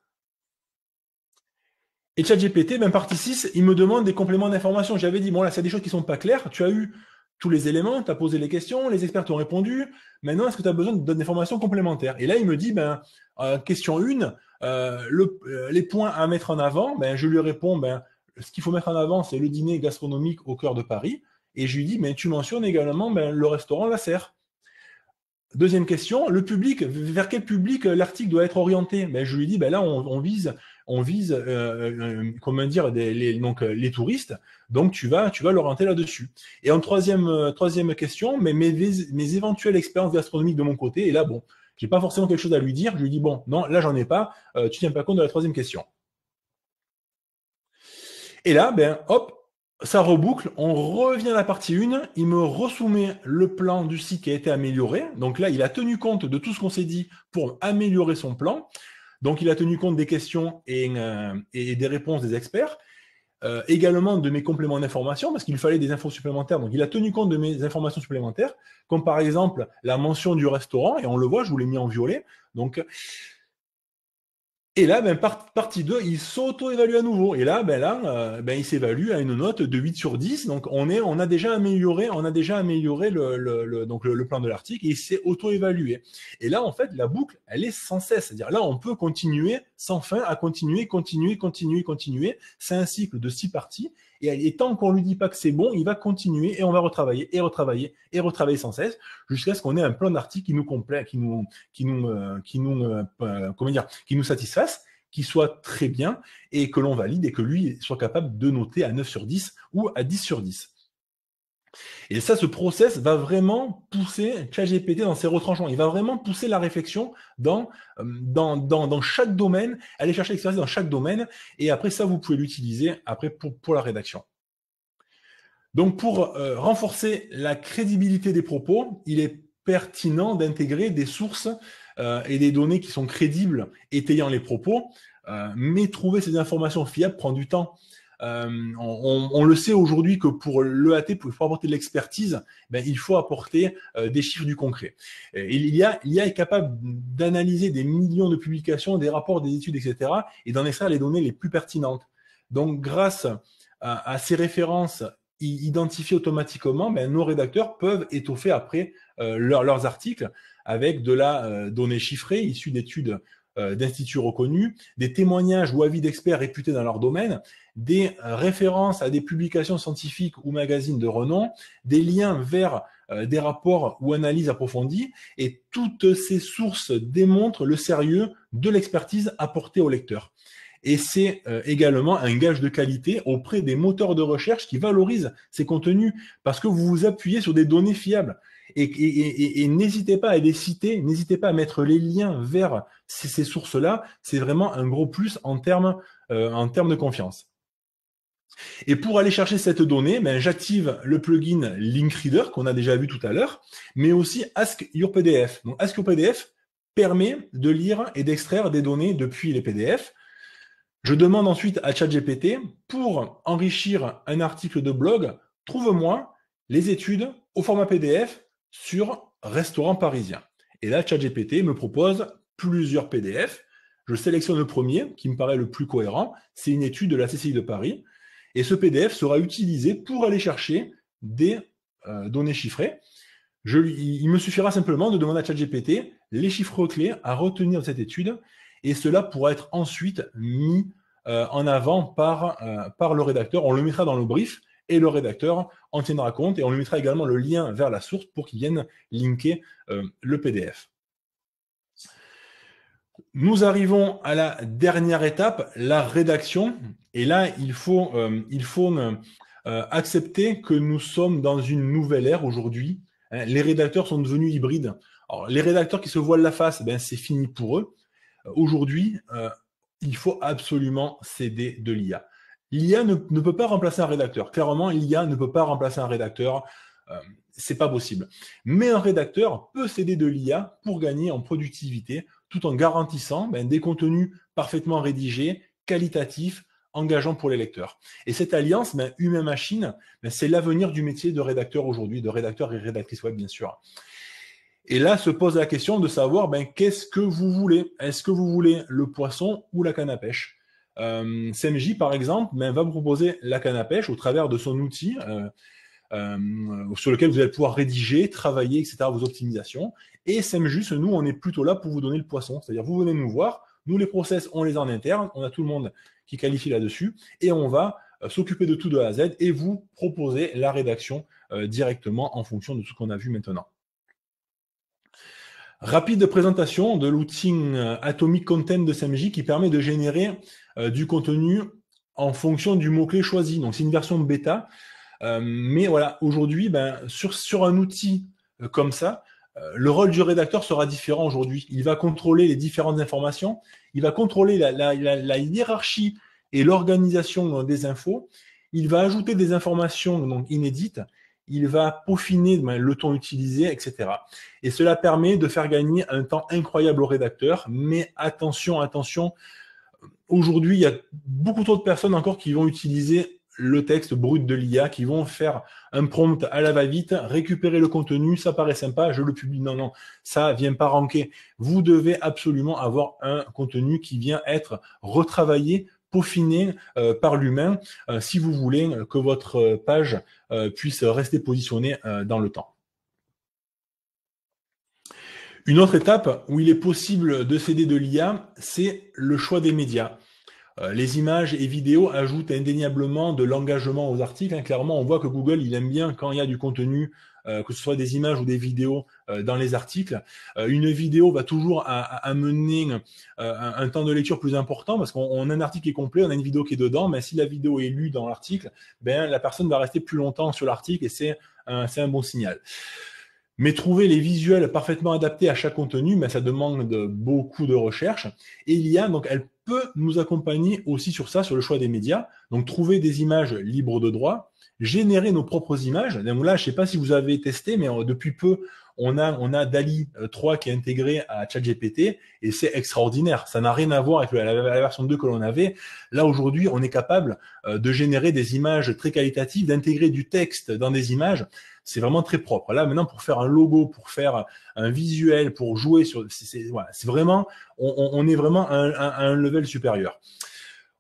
Et ChatGPT, partie 6, il me demande des compléments d'information. J'avais dit, bon là, c'est des choses qui sont pas claires. Tu as eu tous les éléments, tu as posé les questions, les experts t'ont répondu. Maintenant, est-ce que tu as besoin d'informations complémentaires? Et là, il me dit, question 1, les points à mettre en avant, je lui réponds, ce qu'il faut mettre en avant, c'est le dîner gastronomique au cœur de Paris. Et je lui dis, tu mentionnes également le restaurant La Serre. Deuxième question, le public, vers quel public l'article doit être orienté? Je lui dis, là, on vise comment dire, les touristes, donc tu vas l'orienter là-dessus. Et en troisième question, mes éventuelles expériences gastronomiques de mon côté, et là, bon, j'ai pas forcément quelque chose à lui dire, je lui dis, bon, non, là, j'en ai pas, tu tiens pas compte de la troisième question. Et là, hop, ça reboucle, on revient à la partie 1, il me resoumet le plan du site qui a été amélioré. Donc là, il a tenu compte de tout ce qu'on s'est dit pour améliorer son plan. Donc il a tenu compte des questions et des réponses des experts, également de mes compléments d'information, parce qu'il fallait des infos supplémentaires. Donc il a tenu compte de mes informations supplémentaires, comme par exemple la mention du restaurant, et on le voit, je vous l'ai mis en violet. Donc, et là, partie 2, il s'auto-évalue à nouveau. Et là, il s'évalue à une note de 8 sur 10. Donc, on a déjà amélioré le plan de l'article et il s'est auto-évalué. Et là, en fait, la boucle, elle est sans cesse. C'est-à-dire, là, on peut continuer sans fin à continuer. C'est un cycle de 6 parties. Et tant qu'on lui dit pas que c'est bon, il va continuer et on va retravailler sans cesse jusqu'à ce qu'on ait un plan d'article qui nous satisfasse, qui soit très bien et que l'on valide et que lui soit capable de noter à 9 sur 10 ou à 10 sur 10. Et ça, ce process va vraiment pousser ChatGPT dans ses retranchements. Il va vraiment pousser la réflexion dans chaque domaine, aller chercher l'expertise dans chaque domaine. Et après ça, vous pouvez l'utiliser après pour la rédaction. Donc, pour renforcer la crédibilité des propos, il est pertinent d'intégrer des sources et des données qui sont crédibles étayant les propos, mais trouver ces informations fiables prend du temps. On le sait aujourd'hui que pour l'EAT, pour apporter de l'expertise, il faut apporter des chiffres du concret. L'IA est capable d'analyser des millions de publications, des rapports, des études, etc., et d'en extraire les données les plus pertinentes. Donc, grâce à ces références identifiées automatiquement, nos rédacteurs peuvent étoffer après leurs articles avec de la donnée chiffrée issue d'études d'instituts reconnus, des témoignages ou avis d'experts réputés dans leur domaine, des références à des publications scientifiques ou magazines de renom, des liens vers des rapports ou analyses approfondies, et toutes ces sources démontrent le sérieux de l'expertise apportée au lecteur. Et c'est également un gage de qualité auprès des moteurs de recherche qui valorisent ces contenus parce que vous vous appuyez sur des données fiables. Et n'hésitez pas à les citer, n'hésitez pas à mettre les liens vers ces sources-là. C'est vraiment un gros plus en termes de confiance. Et pour aller chercher cette donnée, j'active le plugin Linkreader qu'on a déjà vu tout à l'heure, mais aussi Ask Your PDF. Donc Ask Your PDF permet de lire et d'extraire des données depuis les PDF. Je demande ensuite à ChatGPT, pour enrichir un article de blog, trouve-moi les études au format PDF sur restaurant parisien. Et là, ChatGPT me propose plusieurs PDF. Je sélectionne le premier, qui me paraît le plus cohérent. C'est une étude de la CCI de Paris. Et ce PDF sera utilisé pour aller chercher des données chiffrées. Il me suffira simplement de demander à ChatGPT les chiffres clés à retenir de cette étude. Et cela pourra être ensuite mis en avant par le rédacteur. On le mettra dans le brief et le rédacteur en tiendra compte et on lui mettra également le lien vers la source pour qu'il vienne linker le PDF. Nous arrivons à la dernière étape, la rédaction. Et là, il faut accepter que nous sommes dans une nouvelle ère aujourd'hui. Les rédacteurs sont devenus hybrides. Alors, les rédacteurs qui se voilent la face, c'est fini pour eux. Aujourd'hui, il faut absolument céder de l'IA. L'IA ne peut pas remplacer un rédacteur. Clairement, l'IA ne peut pas remplacer un rédacteur. C'est pas possible. Mais un rédacteur peut céder de l'IA pour gagner en productivité, tout en garantissant des contenus parfaitement rédigés, qualitatifs, engageants pour les lecteurs. Et cette alliance, humain-machine, c'est l'avenir du métier de rédacteur aujourd'hui, de rédacteur et rédactrice web, bien sûr. Et là se pose la question de savoir qu'est-ce que vous voulez. Est-ce que vous voulez le poisson ou la canne à pêche? CMJ, par exemple, va vous proposer la canne à pêche au travers de son outil sur lequel vous allez pouvoir rédiger, travailler, etc., vos optimisations. Et SEMJUS, nous, on est plutôt là pour vous donner le poisson. C'est-à-dire, vous venez nous voir, nous, les process, on les a en interne, on a tout le monde qui qualifie là-dessus, et on va s'occuper de tout de A à Z et vous proposer la rédaction directement en fonction de tout ce qu'on a vu maintenant. Rapide présentation de l'outil Atomic Content de SEMJ qui permet de générer du contenu en fonction du mot-clé choisi. Donc, c'est une version bêta. Mais voilà, aujourd'hui, sur un outil comme ça, le rôle du rédacteur sera différent aujourd'hui. Il va contrôler les différentes informations, il va contrôler la hiérarchie et l'organisation des infos, il va ajouter des informations donc inédites, il va peaufiner le ton utilisé, etc. Et cela permet de faire gagner un temps incroyable au rédacteur, mais attention, attention, aujourd'hui, il y a beaucoup trop de personnes encore qui vont utiliser le texte brut de l'IA, qui vont faire un prompt à la va-vite, récupérer le contenu, ça paraît sympa, je le publie. Non, non, ça vient pas ranker. Vous devez absolument avoir un contenu qui vient être retravaillé, peaufiné par l'humain, si vous voulez que votre page puisse rester positionnée dans le temps. Une autre étape où il est possible de s'aider de l'IA, c'est le choix des médias. Les images et vidéos ajoutent indéniablement de l'engagement aux articles. Clairement, on voit que Google, il aime bien quand il y a du contenu, que ce soit des images ou des vidéos dans les articles. Une vidéo va toujours amener un temps de lecture plus important parce qu'on a un article qui est complet, on a une vidéo qui est dedans, mais si la vidéo est lue dans l'article, la personne va rester plus longtemps sur l'article et c'est un bon signal. Mais trouver les visuels parfaitement adaptés à chaque contenu, ça demande beaucoup de recherche. Et l'IA, donc, elle peut nous accompagner aussi sur ça, sur le choix des médias. Donc, trouver des images libres de droit, générer nos propres images. Donc là, je ne sais pas si vous avez testé, mais depuis peu, on a DALL-E 3 qui est intégré à ChatGPT et c'est extraordinaire. Ça n'a rien à voir avec la version 2 que l'on avait. Là, aujourd'hui, on est capable de générer des images très qualitatives, d'intégrer du texte dans des images. C'est vraiment très propre. Là, maintenant, pour faire un logo, pour faire un visuel, pour jouer sur... Voilà, c'est vraiment... On est vraiment à un level supérieur.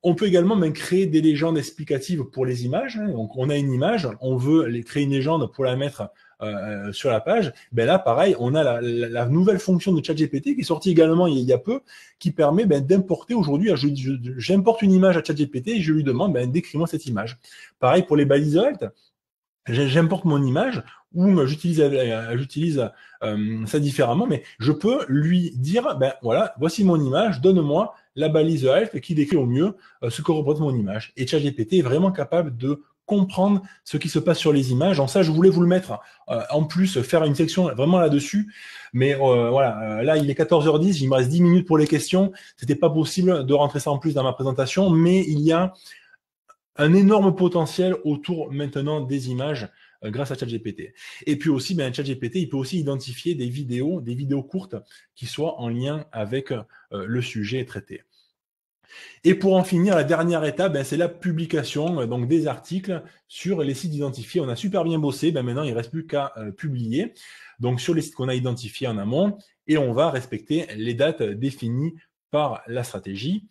On peut également créer des légendes explicatives pour les images. Donc, on a une image, on veut créer une légende pour la mettre sur la page. Là, pareil, on a la nouvelle fonction de ChatGPT qui est sortie également il y a peu, qui permet d'importer aujourd'hui. J'importe une image à ChatGPT et je lui demande décris-moi cette image. Pareil pour les balises alt. J'importe mon image ou j'utilise ça différemment, mais je peux lui dire, voilà, voici mon image, donne-moi la balise alt qui décrit au mieux ce que représente mon image. Et ChatGPT est vraiment capable de comprendre ce qui se passe sur les images. En ça, je voulais vous le mettre en plus, faire une section vraiment là-dessus. Mais voilà, là, il est 14h10, il me reste 10 minutes pour les questions. C'était pas possible de rentrer ça en plus dans ma présentation, mais il y a un énorme potentiel autour maintenant des images grâce à ChatGPT. Et puis aussi, ChatGPT, il peut aussi identifier des vidéos courtes qui soient en lien avec le sujet traité. Et pour en finir, la dernière étape, c'est la publication donc des articles sur les sites identifiés. On a super bien bossé, maintenant il ne reste plus qu'à publier donc sur les sites qu'on a identifiés en amont et on va respecter les dates définies par la stratégie.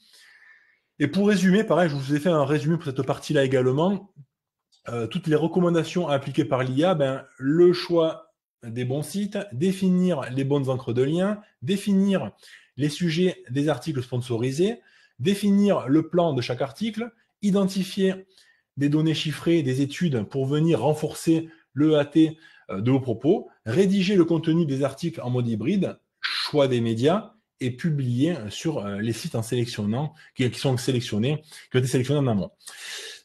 Et pour résumer, pareil, je vous ai fait un résumé pour cette partie-là également. Toutes les recommandations appliquées par l'IA, le choix des bons sites, définir les bonnes encres de liens, définir les sujets des articles sponsorisés, définir le plan de chaque article, identifier des données chiffrées, des études pour venir renforcer le EAT de vos propos, rédiger le contenu des articles en mode hybride, choix des médias, et publier sur les sites en sélectionnant, qui sont sélectionnés, qui ont été sélectionnés en amont.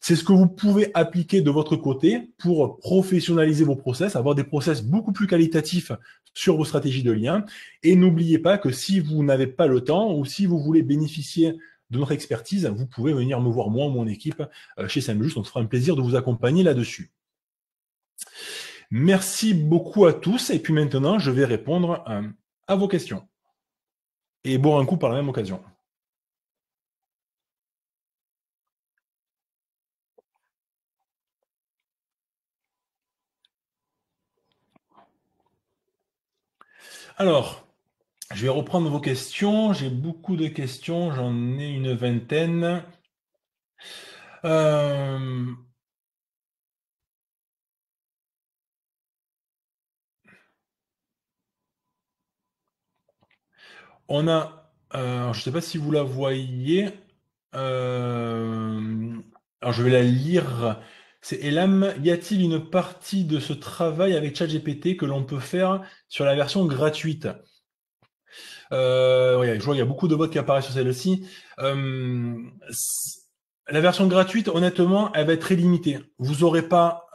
C'est ce que vous pouvez appliquer de votre côté pour professionnaliser vos process, avoir des process beaucoup plus qualitatifs sur vos stratégies de lien. Et n'oubliez pas que si vous n'avez pas le temps ou si vous voulez bénéficier de notre expertise, vous pouvez venir me voir moi ou mon équipe chez SEMJUS. On se fera un plaisir de vous accompagner là-dessus. Merci beaucoup à tous. Et puis maintenant, je vais répondre à vos questions. Et boire un coup par la même occasion. Alors, je vais reprendre vos questions. J'ai beaucoup de questions. J'en ai une vingtaine. On a, je ne sais pas si vous la voyez. Alors, je vais la lire. C'est Elam. Y a-t-il une partie de ce travail avec ChatGPT que l'on peut faire sur la version gratuite? Ouais, je vois qu'il y a beaucoup de votes qui apparaissent sur celle-ci. La version gratuite, honnêtement, elle va être très limitée. Vous n'avez pas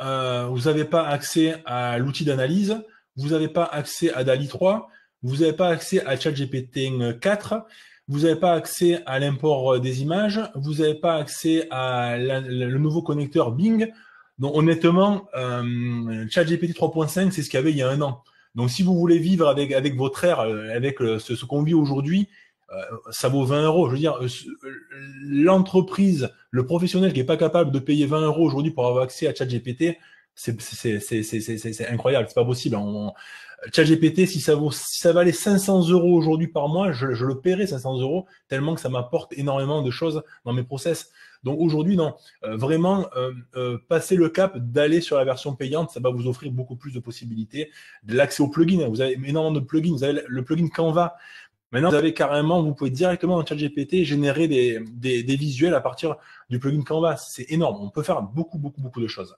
accès à l'outil d'analyse, vous n'avez pas accès à DALI 3, vous n'avez pas accès à ChatGPT 4, vous n'avez pas accès à l'import des images, vous n'avez pas accès à le nouveau connecteur Bing. Donc honnêtement, ChatGPT 3.5, c'est ce qu'il y avait il y a un an. Donc, si vous voulez vivre avec votre ère, avec ce qu'on vit aujourd'hui, ça vaut 20 euros. Je veux dire, l'entreprise, le professionnel qui est pas capable de payer 20 euros aujourd'hui pour avoir accès à ChatGPT, c'est incroyable, c'est pas possible. ChatGPT, si ça valait 500 euros aujourd'hui par mois, je le paierais 500 euros tellement que ça m'apporte énormément de choses dans mes process. Donc aujourd'hui, non, vraiment, passer le cap d'aller sur la version payante, ça va vous offrir beaucoup plus de possibilités. De l'accès aux plugins, vous avez énormément de plugins, vous avez le plugin Canva. Maintenant, vous avez carrément, vous pouvez directement dans ChatGPT générer des visuels à partir du plugin Canva. C'est énorme, on peut faire beaucoup de choses.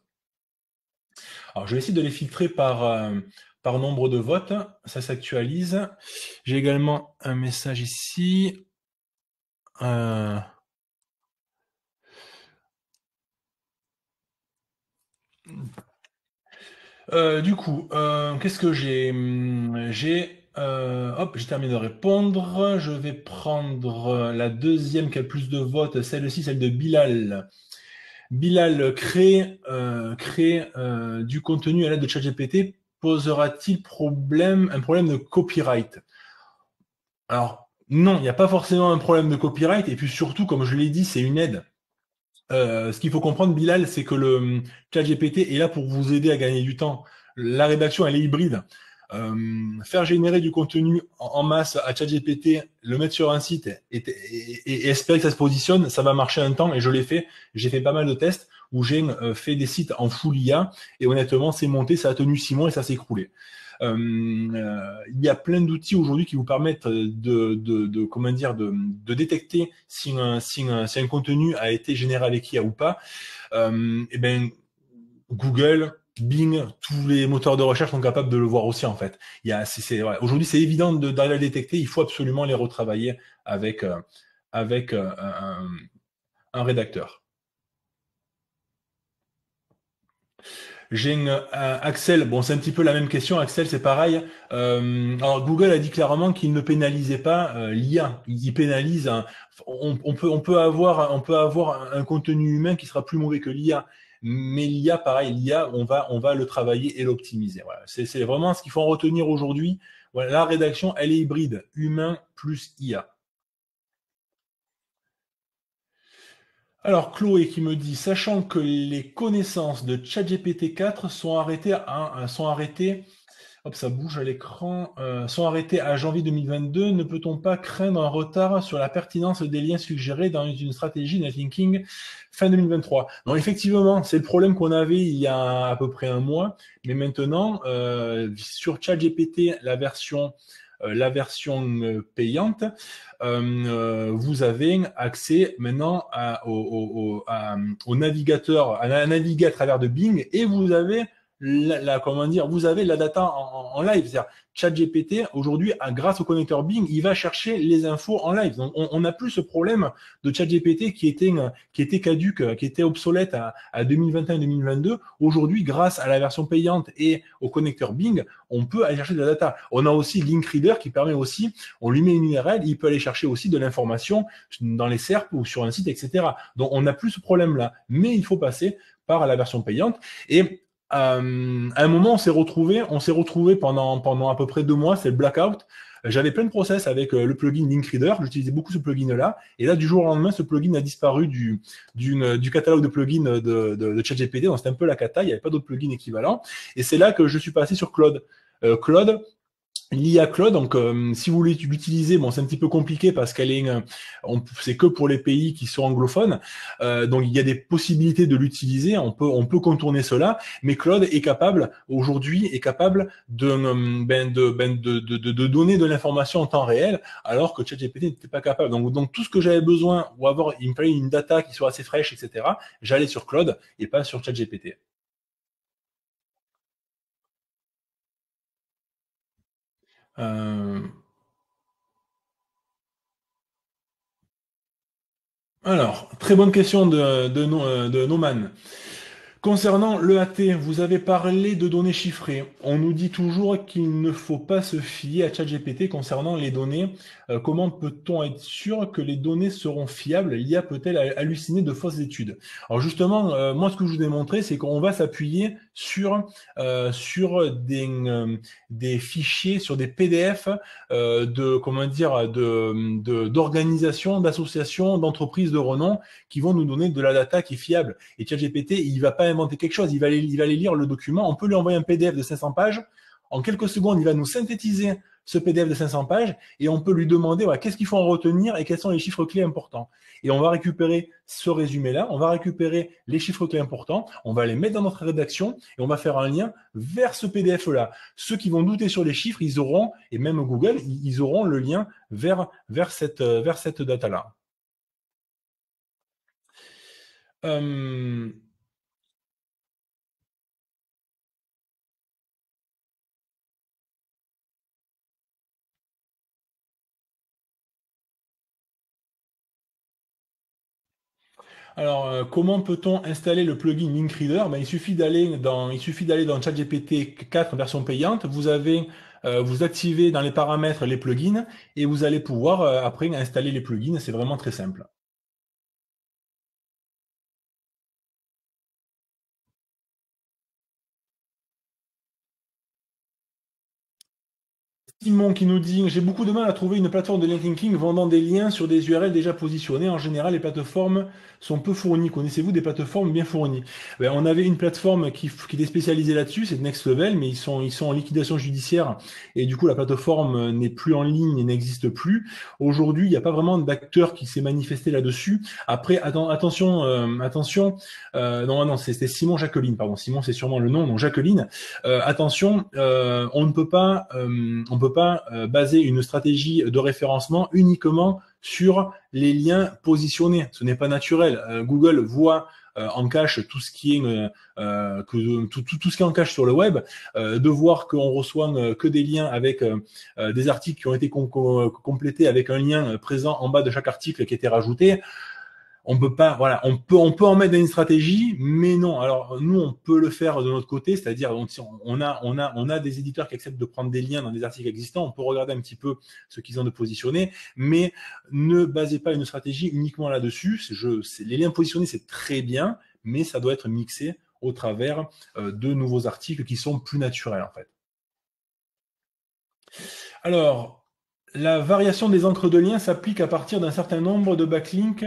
Alors, je vais essayer de les filtrer par nombre de votes. Ça s'actualise. J'ai également un message ici. Du coup, qu'est-ce que j'ai? Hop, j'ai terminé de répondre. Je vais prendre la deuxième qui a le plus de votes, celle-ci, celle de Bilal. Bilal crée du contenu à l'aide de ChatGPT. Posera-t-il un problème de copyright? Alors, non, il n'y a pas forcément un problème de copyright. Et puis surtout, comme je l'ai dit, c'est une aide. Ce qu'il faut comprendre, Bilal, c'est que le ChatGPT est là pour vous aider à gagner du temps. La rédaction, elle est hybride. Faire générer du contenu en masse à ChatGPT, le mettre sur un site et espérer que ça se positionne, ça va marcher un temps et je l'ai fait. J'ai fait pas mal de tests où j'ai fait des sites en full IA et honnêtement, c'est monté, ça a tenu 6 mois et ça s'est écroulé. Il y a plein d'outils aujourd'hui qui vous permettent comment dire, de détecter si un contenu a été généré avec IA ou pas. Et ben, Google, Bing, tous les moteurs de recherche sont capables de le voir aussi en fait. Ouais, aujourd'hui, c'est évident d'arriver à le détecter. Il faut absolument les retravailler avec un rédacteur. J'ai Axel, bon c'est un petit peu la même question, Axel c'est pareil. Alors Google a dit clairement qu'il ne pénalisait pas l'IA, il pénalise. On peut avoir un contenu humain qui sera plus mauvais que l'IA, mais l'IA pareil, l'IA on va le travailler et l'optimiser. Voilà, c'est vraiment ce qu'il faut en retenir aujourd'hui. Voilà, la rédaction elle est hybride, humain plus IA. Alors, Chloé qui me dit, sachant que les connaissances de ChatGPT 4 sont arrêtées, hop, ça bouge à l'écran, sont arrêtées à janvier 2022, ne peut-on pas craindre un retard sur la pertinence des liens suggérés dans une stratégie netlinking fin 2023? Non, effectivement, c'est le problème qu'on avait il y a à peu près un mois, mais maintenant, sur ChatGPT, la version payante, vous avez accès maintenant au navigateur, à naviguer à travers de Bing et vous avez comment dire, vous avez la data en live. C'est-à-dire, ChatGPT, aujourd'hui, grâce au connecteur Bing, il va chercher les infos en live. Donc, on n'a plus ce problème de ChatGPT qui était caduque, qui était obsolète à 2021-2022. Aujourd'hui, grâce à la version payante et au connecteur Bing, on peut aller chercher de la data. On a aussi Linkreader qui permet aussi, on lui met une URL, il peut aller chercher aussi de l'information dans les SERP ou sur un site, etc. Donc, on n'a plus ce problème-là. Mais il faut passer par la version payante. Et à un moment, on s'est retrouvé pendant à peu près 2 mois, c'est le blackout. J'avais plein de process avec le plugin Linkreader, j'utilisais beaucoup ce plugin-là, et là, du jour au lendemain, ce plugin a disparu du catalogue de plugins de ChatGPT, donc c'était un peu la cata, il n'y avait pas d'autres plugins équivalents, et c'est là que je suis passé sur Claude. Claude, l'IA Cloud, donc si vous voulez l'utiliser, bon c'est un petit peu compliqué parce qu'elle est, c'est que pour les pays qui sont anglophones, donc il y a des possibilités de l'utiliser, on peut contourner cela, mais Claude est capable aujourd'hui de donner de l'information en temps réel, alors que ChatGPT n'était pas capable. Donc tout ce que j'avais besoin ou avoir, il me fallait une data qui soit assez fraîche, etc. J'allais sur Claude et pas sur ChatGPT. Euh, alors, très bonne question de Noman. Concernant l'EAT, vous avez parlé de données chiffrées. On nous dit toujours qu'il ne faut pas se fier à ChatGPT concernant les données. Comment peut-on être sûr que les données seront fiables? L'IA peut-elle halluciner de fausses études? Alors justement, moi ce que je vous ai montré, c'est qu'on va s'appuyer sur des fichiers, sur des PDF de comment dire d'organisations, d'associations, d'entreprises de renom qui vont nous donner de la data qui est fiable. Et ChatGPT, il va pas inventer quelque chose, il va aller lire le document. On peut lui envoyer un PDF de 500 pages. En quelques secondes, il va nous synthétiser ce PDF de 500 pages et on peut lui demander voilà, qu'est-ce qu'il faut en retenir et quels sont les chiffres clés importants. Et on va récupérer ce résumé-là, on va récupérer les chiffres clés importants, on va les mettre dans notre rédaction et on va faire un lien vers ce PDF-là. Ceux qui vont douter sur les chiffres, ils auront, et même Google, ils auront le lien vers cette data-là. Euh, Alors, comment peut-on installer le plugin Linkreader? Ben, il suffit d'aller dans ChatGPT 4 version payante. Vous activez dans les paramètres les plugins et vous allez pouvoir après installer les plugins. C'est vraiment très simple. Simon qui nous dit, j'ai beaucoup de mal à trouver une plateforme de netlinking vendant des liens sur des URL déjà positionnés. En général, les plateformes sont peu fournies. Connaissez-vous des plateformes bien fournies? Ben, on avait une plateforme qui était spécialisée là-dessus, c'est Next Level, mais ils sont en liquidation judiciaire et du coup la plateforme n'est plus en ligne et n'existe plus. Aujourd'hui, il n'y a pas vraiment d'acteur qui s'est manifesté là-dessus. Après, attention, non, non, c'était Simon Jacqueline, pardon. Simon, c'est sûrement le nom, donc Jacqueline. Attention, on ne peut pas baser une stratégie de référencement uniquement sur les liens positionnés. Ce n'est pas naturel. Google voit en cache tout ce qui est tout ce qui est en cache sur le web, de voir qu'on reçoit que des liens avec des articles qui ont été complétés avec un lien présent en bas de chaque article qui a été rajouté. On peut pas, voilà, on peut en mettre dans une stratégie, mais non. Alors nous, on peut le faire de notre côté, c'est-à-dire donc si on a des éditeurs qui acceptent de prendre des liens dans des articles existants. On peut regarder un petit peu ce qu'ils ont de positionné, mais ne basez pas une stratégie uniquement là-dessus. Les liens positionnés, c'est très bien, mais ça doit être mixé au travers de nouveaux articles qui sont plus naturels en fait. Alors, la variation des encres de lien s'applique à partir d'un certain nombre de backlinks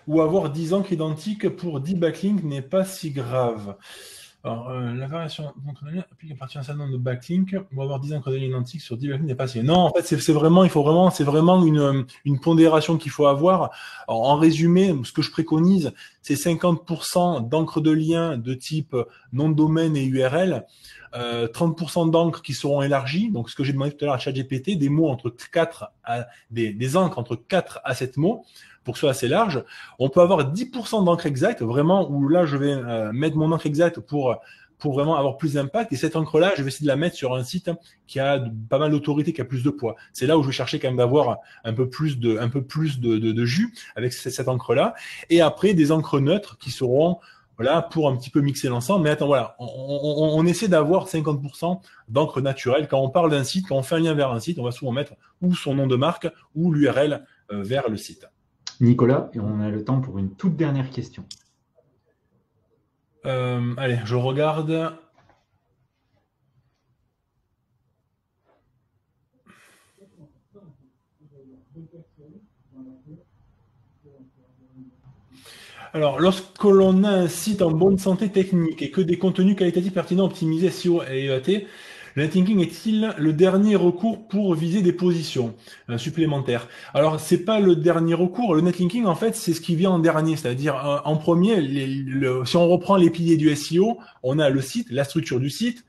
ou avoir 10 encres identiques pour 10 backlinks n'est pas si grave. Alors, la variation d'encre de lien applique à partir d'un certain nombre de backlinks ou avoir 10 encres de lien identiques sur 10 backlinks n'est pas si grave. Non, en fait, c'est vraiment une pondération qu'il faut avoir. Alors, en résumé, ce que je préconise, c'est 50% d'encre de lien de type nom de domaine et URL. 30% d'encre qui seront élargies, donc ce que j'ai demandé tout à l'heure à ChatGPT, des encres entre 4 à 7 mots, pour que ce soit assez large. On peut avoir 10% d'encre exacte, vraiment, où là, je vais mettre mon encre exacte pour vraiment avoir plus d'impact. Et cette encre-là, je vais essayer de la mettre sur un site qui a pas mal d'autorité, qui a plus de poids. C'est là où je vais chercher quand même d'avoir un peu plus de jus avec cette encre-là. Et après, des encres neutres qui seront voilà, pour un petit peu mixer l'ensemble. Mais attends, voilà, on essaie d'avoir 50% d'encre naturelle. Quand on parle d'un site, quand on fait un lien vers un site, on va souvent mettre ou son nom de marque ou l'URL vers le site. Nicolas, et on a le temps pour une toute dernière question. Allez, je regarde. Alors, lorsque l'on a un site en bonne santé technique et que des contenus qualitatifs pertinents, optimisés SEO et EAT, Le netlinking est-il le dernier recours pour viser des positions supplémentaires? Alors, c'est pas le dernier recours. Le netlinking, en fait, c'est ce qui vient en dernier. C'est-à-dire, en premier, si on reprend les piliers du SEO, on a le site, la structure du site,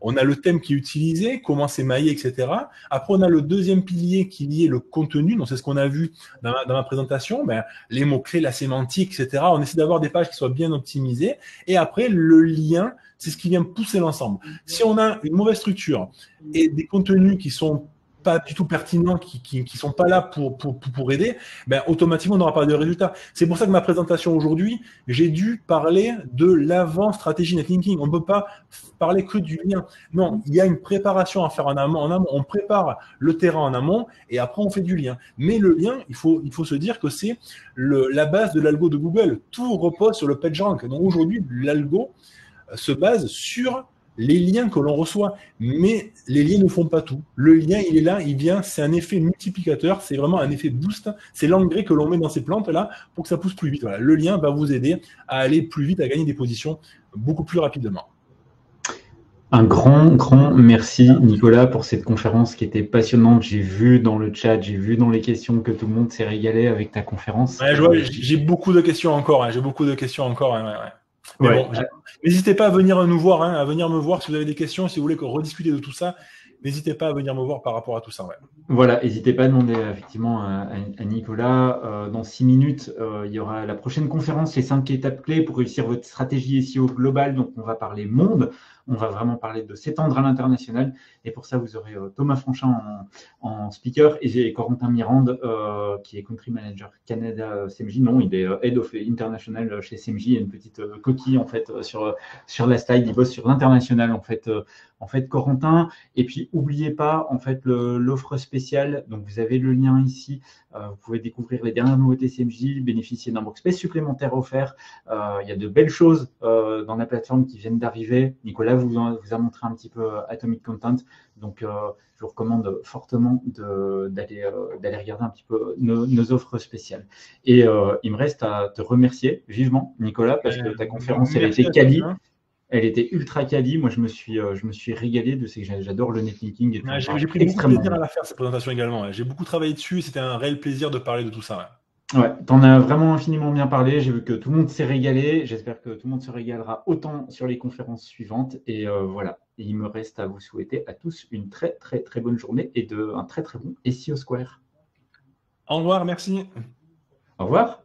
on a le thème qui est utilisé, comment c'est maillé, etc. Après, on a le deuxième pilier qui est lié le contenu. Donc, c'est ce qu'on a vu dans ma présentation. Ben, les mots-clés, la sémantique, etc. On essaie d'avoir des pages qui soient bien optimisées. Et après, le lien, c'est ce qui vient pousser l'ensemble. Si on a une mauvaise structure et des contenus qui sont pas du tout pertinents, qui sont pas là pour aider, ben, automatiquement, on n'aura pas de résultat. C'est pour ça que ma présentation aujourd'hui, j'ai dû parler de l'avant-stratégie netlinking. On ne peut pas parler que du lien. Non, il y a une préparation à faire en amont. On prépare le terrain en amont et après, on fait du lien. Mais le lien, il faut se dire que c'est la base de l'algo de Google. Tout repose sur le PageRank. Donc aujourd'hui, l'algo se base sur les liens que l'on reçoit. Mais les liens ne font pas tout. Le lien, il est là, il vient, c'est un effet multiplicateur, c'est vraiment un effet boost. C'est l'engrais que l'on met dans ces plantes-là pour que ça pousse plus vite. Voilà. Le lien va vous aider à aller plus vite, à gagner des positions beaucoup plus rapidement. Un grand merci, Nicolas, pour cette conférence qui était passionnante. J'ai vu dans le chat, j'ai vu dans les questions que tout le monde s'est régalé avec ta conférence. Ouais, j'ai beaucoup de questions encore. Hein, j'ai beaucoup de questions encore. Ouais. Mais bon, n'hésitez pas à venir nous voir, à venir me voir si vous avez des questions, si vous voulez rediscuter de tout ça. N'hésitez pas à venir me voir par rapport à tout ça. Ouais. Voilà, n'hésitez pas à demander effectivement à Nicolas. Dans 6 minutes, il y aura la prochaine conférence, les 5 étapes clés pour réussir votre stratégie SEO globale. Donc, on va parler monde. On va vraiment parler de s'étendre à l'international. Et pour ça, vous aurez Thomas Franchin en speaker et j'ai Corentin Mirande, qui est Country Manager Canada CMJ. Non, il est Head of International chez CMJ. Il y a une petite coquille en fait sur la slide. Il bosse sur l'international en fait, Corentin. Et puis, n'oubliez pas en fait l'offre spéciale. Donc, vous avez le lien ici. Vous pouvez découvrir les dernières nouveautés CMJ, bénéficier d'un workspace supplémentaire offert. Il y a de belles choses dans la plateforme qui viennent d'arriver. Nicolas vous a montré un petit peu Atomic Content. Donc, je vous recommande fortement d'aller regarder un petit peu nos offres spéciales. Et il me reste à te remercier vivement, Nicolas, parce que ta conférence, elle était quali. Elle était ultra quali. Moi, je me suis régalé de ce que j'adore le netlinking. J'ai pris beaucoup de plaisir à la faire, cette présentation également. Ouais. J'ai beaucoup travaillé dessus. C'était un réel plaisir de parler de tout ça. Ouais, t'en as vraiment infiniment bien parlé. J'ai vu que tout le monde s'est régalé. J'espère que tout le monde se régalera autant sur les conférences suivantes. Et voilà, il me reste à vous souhaiter à tous une très, très, très bonne journée et un très, très bon SEO Square. Au revoir, merci. Au revoir.